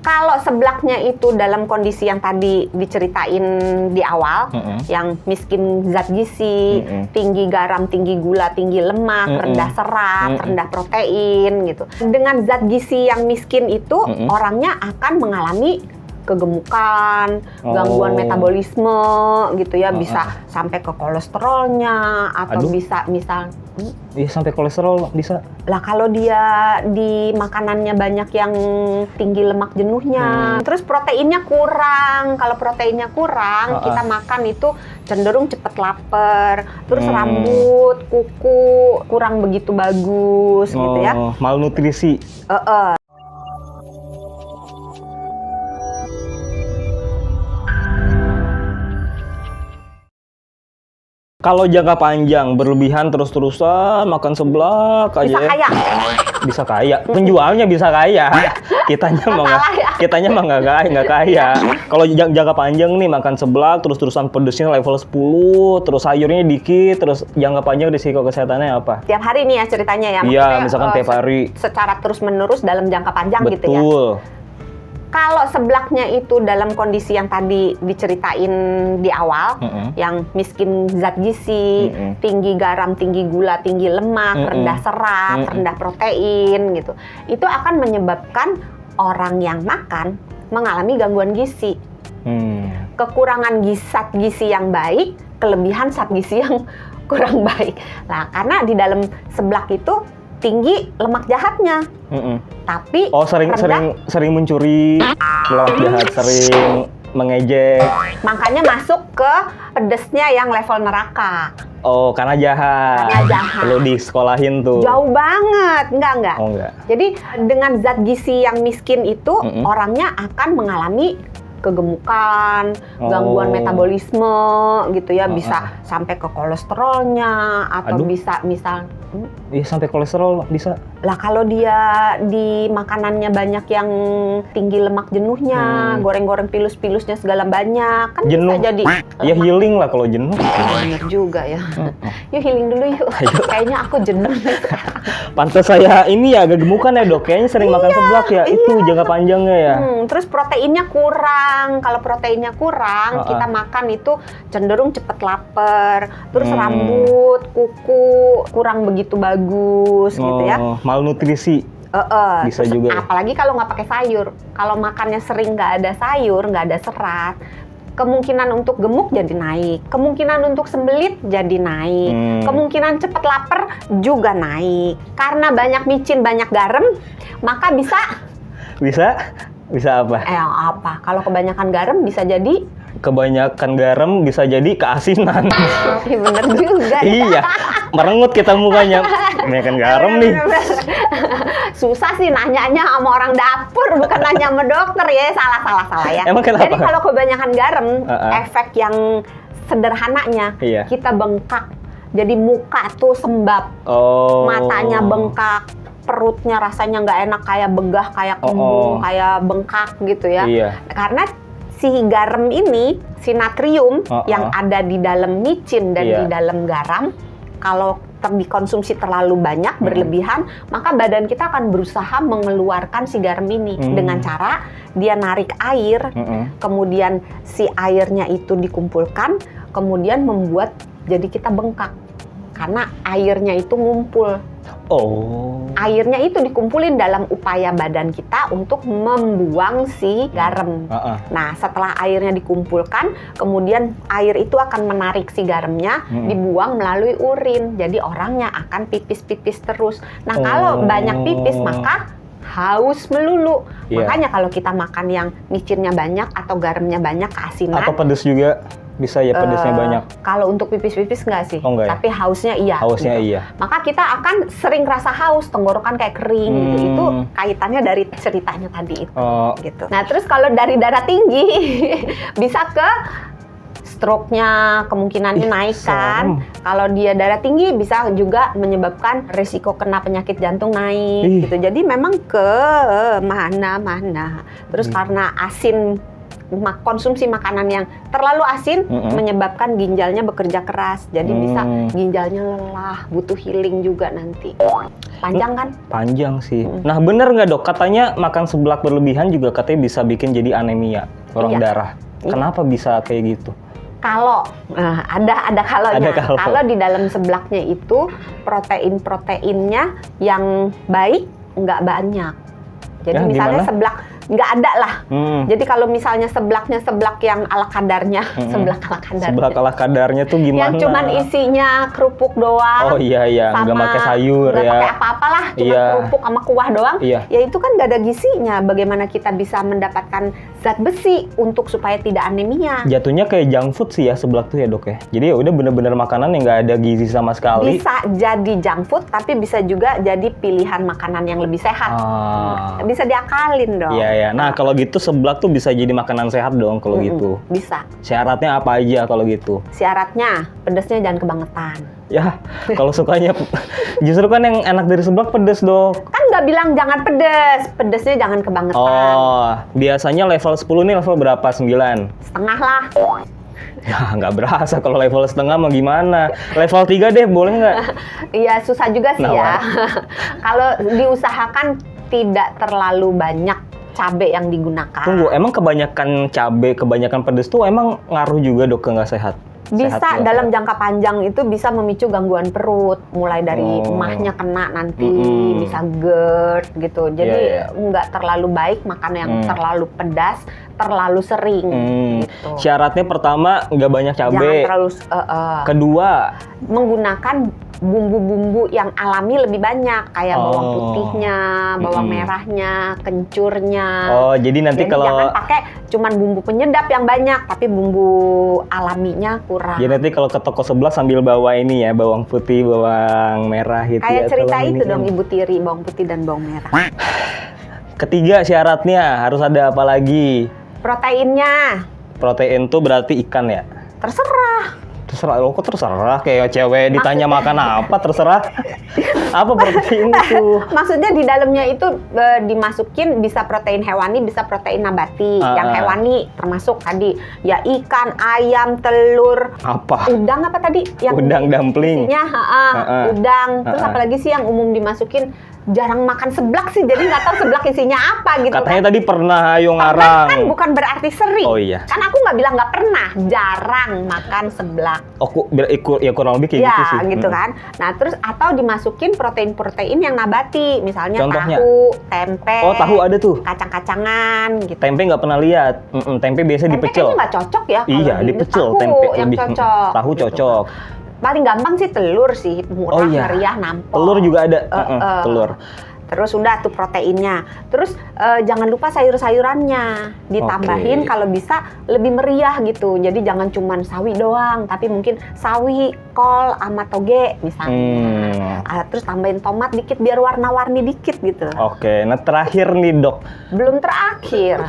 Kalau seblaknya itu dalam kondisi yang tadi diceritain di awal, yang miskin zat gizi, tinggi garam, tinggi gula, tinggi lemak, rendah serat, rendah protein gitu. Dengan zat gizi yang miskin itu, orangnya akan mengalami kegemukan, gangguan metabolisme gitu ya, bisa sampai ke kolesterolnya atau bisa misal sampai kolesterol bisa. Lah kalau dia di makanannya banyak yang tinggi lemak jenuhnya, terus proteinnya kurang. Kalau proteinnya kurang, kita makan itu cenderung cepet lapar. Terus rambut, kuku kurang begitu bagus gitu ya. Malnutrisi. Kalau jangka panjang berlebihan terus-terusan makan seblak aja Bisa kaya. bisa kaya, penjualnya bisa kaya, kitanya mah nggak kaya. Kalau jangka panjang nih makan seblak terus-terusan pedesnya level 10, terus sayurnya dikit, terus jangka panjang risiko kesehatannya apa? Tiap hari nih ya ceritanya ya. Iya, misalkan tiap hari. Secara terus-menerus dalam jangka panjang gitu ya. Betul. Kalau seblaknya itu dalam kondisi yang tadi diceritain di awal, yang miskin zat gizi, tinggi garam, tinggi gula, tinggi lemak, rendah serat, rendah protein gitu, itu akan menyebabkan orang yang makan mengalami gangguan gizi. Kekurangan zat gizi yang baik, kelebihan zat gizi yang kurang baik. Nah, karena di dalam seblak itu tinggi lemak jahatnya, tapi sering mencuri lemak jahat, sering mengejek, makanya masuk ke pedesnya yang level neraka. Oh, karena jahat. Perlu disekolahin tuh. Jauh banget, enggak. Oh, enggak. Jadi dengan zat gizi yang miskin itu, orangnya akan mengalami kegemukan, gangguan metabolisme gitu ya, bisa sampai ke kolesterolnya atau bisa misal sampai kolesterol bisa. Lah kalau dia di makanannya banyak yang tinggi lemak jenuhnya, goreng-goreng pilus-pilusnya segala banyak, kan jenuh. Bisa jadi ya healing lah kalau jenuh. Bener juga ya. Yuk healing dulu yuk. Kayaknya aku jenuh nih. Pantes saya ini ya agak gemukan ya dok, kayaknya sering makan seblak ya, itu jangka panjangnya ya. Terus proteinnya kurang. Kalau proteinnya kurang, kita makan itu cenderung cepet lapar. Terus rambut, kuku kurang begitu bagus gitu ya. Malnutrisi. Bisa Terus, juga. Apalagi kalau nggak pakai sayur. Kalau makannya sering nggak ada sayur, nggak ada serat, kemungkinan untuk gemuk jadi naik, kemungkinan untuk sembelit jadi naik, kemungkinan cepat lapar juga naik. Karena banyak micin, banyak garam, maka bisa apa? Apa? Kalau kebanyakan garam bisa jadi keasinan. Iya bener juga. Iya, merengut kita mukanya. Kebanyakan garam nih. Susah sih nanyanya sama orang dapur, bukan nanya sama dokter ya. Salah ya. Emang kenapa? Jadi kalau kebanyakan garam, efek yang sederhananya, kita bengkak. Jadi muka tuh sembab, matanya bengkak, perutnya rasanya nggak enak, kayak begah, kayak kembung, kayak bengkak gitu ya. Karena si garam ini, si natrium yang ada di dalam micin dan di dalam garam, kalau dikonsumsi terlalu banyak, berlebihan, maka badan kita akan berusaha mengeluarkan si garam ini dengan cara dia narik air, kemudian si airnya itu dikumpulkan, kemudian membuat jadi kita bengkak karena airnya itu ngumpul. Airnya itu dikumpulin dalam upaya badan kita untuk membuang si garam. Nah, setelah airnya dikumpulkan, kemudian air itu akan menarik si garamnya, dibuang melalui urin. Jadi orangnya akan pipis-pipis terus. Nah, kalau banyak pipis maka haus melulu. Makanya kalau kita makan yang micinnya banyak atau garamnya banyak, keasinan. Atau pedes juga. Bisa ya pedesnya banyak. Kalau untuk pipis-pipis enggak sih, tapi hausnya iya. Hausnya gitu. iya. Maka kita akan sering rasa haus, tenggorokan kayak kering gitu. Itu kaitannya dari ceritanya tadi itu. Gitu. Nah terus kalau dari darah tinggi bisa ke stroke-nya kemungkinannya naik kan. Kalau dia darah tinggi bisa juga menyebabkan risiko kena penyakit jantung naik gitu. Jadi memang ke mana-mana. Terus karena asin, konsumsi makanan yang terlalu asin menyebabkan ginjalnya bekerja keras. Jadi bisa ginjalnya lelah, butuh healing juga nanti. Panjang kan? Panjang sih. Nah bener nggak dok? Katanya makan seblak berlebihan juga katanya bisa bikin jadi anemia, kurang darah. Kenapa bisa kayak gitu? Kalau ada kalonya. Kalau di dalam seblaknya itu protein-proteinnya yang baik nggak banyak. Jadi misalnya gimana? Seblak nggak ada lah. Jadi kalau misalnya seblaknya seblak yang ala kadarnya, seblak ala kadarnya. Seblak ala kadarnya tuh gimana? Yang cuman isinya kerupuk doang. Oh iya, nggak pakai sayur ya. Nggak pakai apa-apalah, cuma kerupuk sama kuah doang. Ya itu kan nggak ada gizinya. Bagaimana kita bisa mendapatkan zat besi untuk supaya tidak anemia? Jatuhnya kayak junk food sih ya seblak tuh ya dok ya. Jadi ya udah bener-bener makanan yang nggak ada gizi sama sekali. Bisa jadi junk food, tapi bisa juga jadi pilihan makanan yang lebih sehat. Bisa diakalin dong. Iya. Nah kalau gitu seblak tuh bisa jadi makanan sehat dong kalau gitu. Bisa. Syaratnya apa aja kalau gitu? Syaratnya pedesnya jangan kebangetan. Ya, kalau sukanya justru kan yang enak dari seblak pedes dok. Kan nggak bilang jangan pedes, pedesnya jangan kebangetan. Oh, biasanya level 10 nih level berapa? 9? Setengah lah. Ya nggak berasa kalau level setengah mau gimana. Level 3 deh boleh nggak? Iya susah juga sih ya. Kalau diusahakan tidak terlalu banyak cabai yang digunakan. Tunggu, emang kebanyakan cabai, kebanyakan pedes tuh emang ngaruh juga dok ke nggak sehat? Bisa dalam jangka panjang itu bisa memicu gangguan perut, mulai dari emahnya kena nanti, bisa GERD gitu. Jadi nggak terlalu baik makan yang terlalu pedas, terlalu sering. Gitu. Syaratnya pertama nggak banyak cabai. Jangan terlalu. Kedua, menggunakan bumbu-bumbu yang alami lebih banyak, kayak bawang putihnya, bawang merahnya, kencurnya. Oh, jadi nanti kalau jangan pakai cuman bumbu penyedap yang banyak, tapi bumbu alaminya kurang. Jadi nanti kalau ke toko sebelah sambil bawa ini ya, bawang putih, bawang merah gitu. Kayak cerita itu dong Ibu Tiri, bawang putih dan bawang merah. Ketiga syaratnya harus ada apa lagi? Proteinnya. Protein tuh berarti ikan ya? Terserah. Terserah, lo kok terserah? Kayak cewek ditanya makan apa, terserah. Apa protein itu? Maksudnya di dalamnya itu dimasukin bisa protein hewani, bisa protein nabati. Yang hewani termasuk tadi ya ikan, ayam, telur. Apa? Udang apa tadi? Yang udang dumpling. Isinya udang. Terus apalagi sih yang umum dimasukin? Jarang makan seblak sih, jadi nggak tahu seblak isinya apa gitu. Katanya tadi pernah ayo ngarang. Kan bukan berarti sering. Oh iya. Kan aku nggak bilang nggak pernah, jarang makan seblak. Oh, ya kurang lebih kayak gitu sih. Ya, gitu kan. Nah, terus atau dimasukin protein-protein yang nabati, misalnya contohnya? Tahu, tempe. Oh, tahu ada tuh. Kacang-kacangan gitu. Tempe nggak pernah lihat. Tempe biasanya dipecel. Tempe nggak cocok ya. Iya, dipecel tahu tempe yang lebih. Cocok. Tahu gitu. cocok. Paling gampang sih telur sih, murah, meriah, nampol. Telur juga ada. Telur. Terus udah tuh proteinnya. Terus jangan lupa sayur-sayurannya ditambahin kalau bisa lebih meriah gitu. Jadi jangan cuman sawi doang, tapi mungkin sawi, kol, sama toge misalnya. Terus tambahin tomat dikit biar warna-warni dikit gitu. Oke, nah terakhir nih dok. Belum terakhir.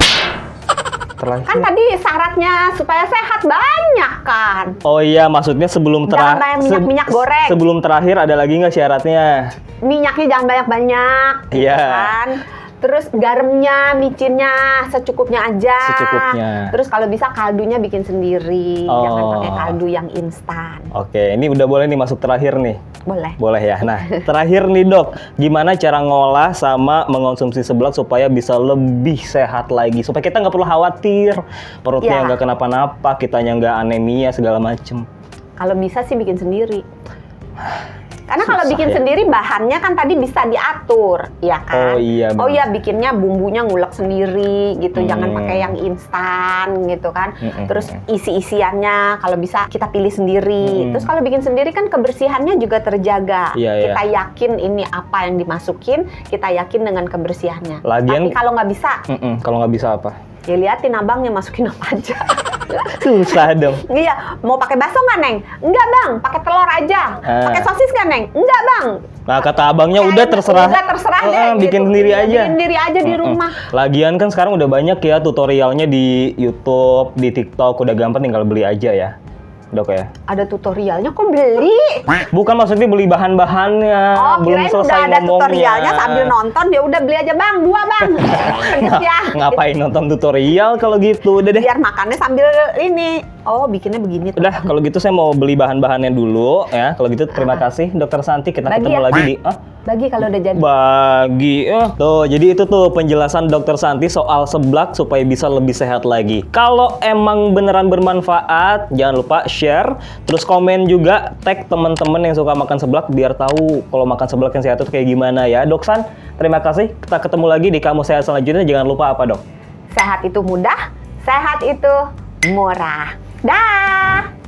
Kan tadi syaratnya supaya sehat banyak kan. Oh iya, maksudnya sebelum terakhir minyak goreng. Sebelum terakhir ada lagi nggak syaratnya? Minyaknya jangan banyak-banyak, gitu kan. Terus garamnya, micinnya secukupnya aja. Secukupnya. Terus kalau bisa kaldunya bikin sendiri, jangan pakai kaldu yang instan. Oke, ini udah boleh nih masuk terakhir nih. Boleh. Boleh ya. Nah, terakhir nih dok, gimana cara ngolah sama mengonsumsi seblak supaya bisa lebih sehat lagi, supaya kita nggak perlu khawatir perutnya nggak kenapa-napa, kitanya nggak anemia segala macem. Kalau bisa sih bikin sendiri. Karena kalau bikin sendiri bahannya kan tadi bisa diatur, ya kan? Oh iya. Oh iya, bikinnya bumbunya ngulek sendiri gitu, jangan pakai yang instan gitu kan. Terus isi-isiannya kalau bisa kita pilih sendiri. Terus kalau bikin sendiri kan kebersihannya juga terjaga. Kita yakin ini apa yang dimasukin, kita yakin dengan kebersihannya. Lagian, tapi kalau nggak bisa? Kalau nggak bisa apa? Ya liatin abangnya masukin apa aja. Susah dong. Iya, mau pakai bakso nggak Neng? Enggak bang, pakai telur aja. Pakai sosis nggak Neng? Enggak bang. Nah kata abangnya udah terserah. Udah terserah deh. Bikin gitu. sendiri aja. Bikin sendiri aja di rumah. Lagian kan sekarang udah banyak ya tutorialnya di YouTube, di TikTok, udah gampang tinggal beli aja ya. Dok ya? Ada tutorialnya kok beli? Bukan, maksudnya beli bahan-bahannya. Belum selesai udah ada tutorialnya sambil nonton, ya udah beli aja bang, 2 bang. Pedes ya. Ngapain nonton tutorial kalau gitu? Udah deh. Biar makannya sambil ini. oh bikinnya begini tuh. Udah, kalau gitu saya mau beli bahan-bahannya dulu ya. Kalau gitu terima kasih Dokter Santi. Kita bagi ketemu lagi di bagi kalau udah jadi. Bagi tuh, jadi itu tuh penjelasan Dokter Santi soal seblak supaya bisa lebih sehat lagi. Kalau emang beneran bermanfaat, jangan lupa share, terus komen juga, tag teman-teman yang suka makan seblak biar tahu kalau makan seblak yang sehat itu kayak gimana ya. Doksan, terima kasih. Kita ketemu lagi di Kamu Sehat selanjutnya. Jangan lupa apa, Dok? Sehat itu mudah, sehat itu murah. Dah.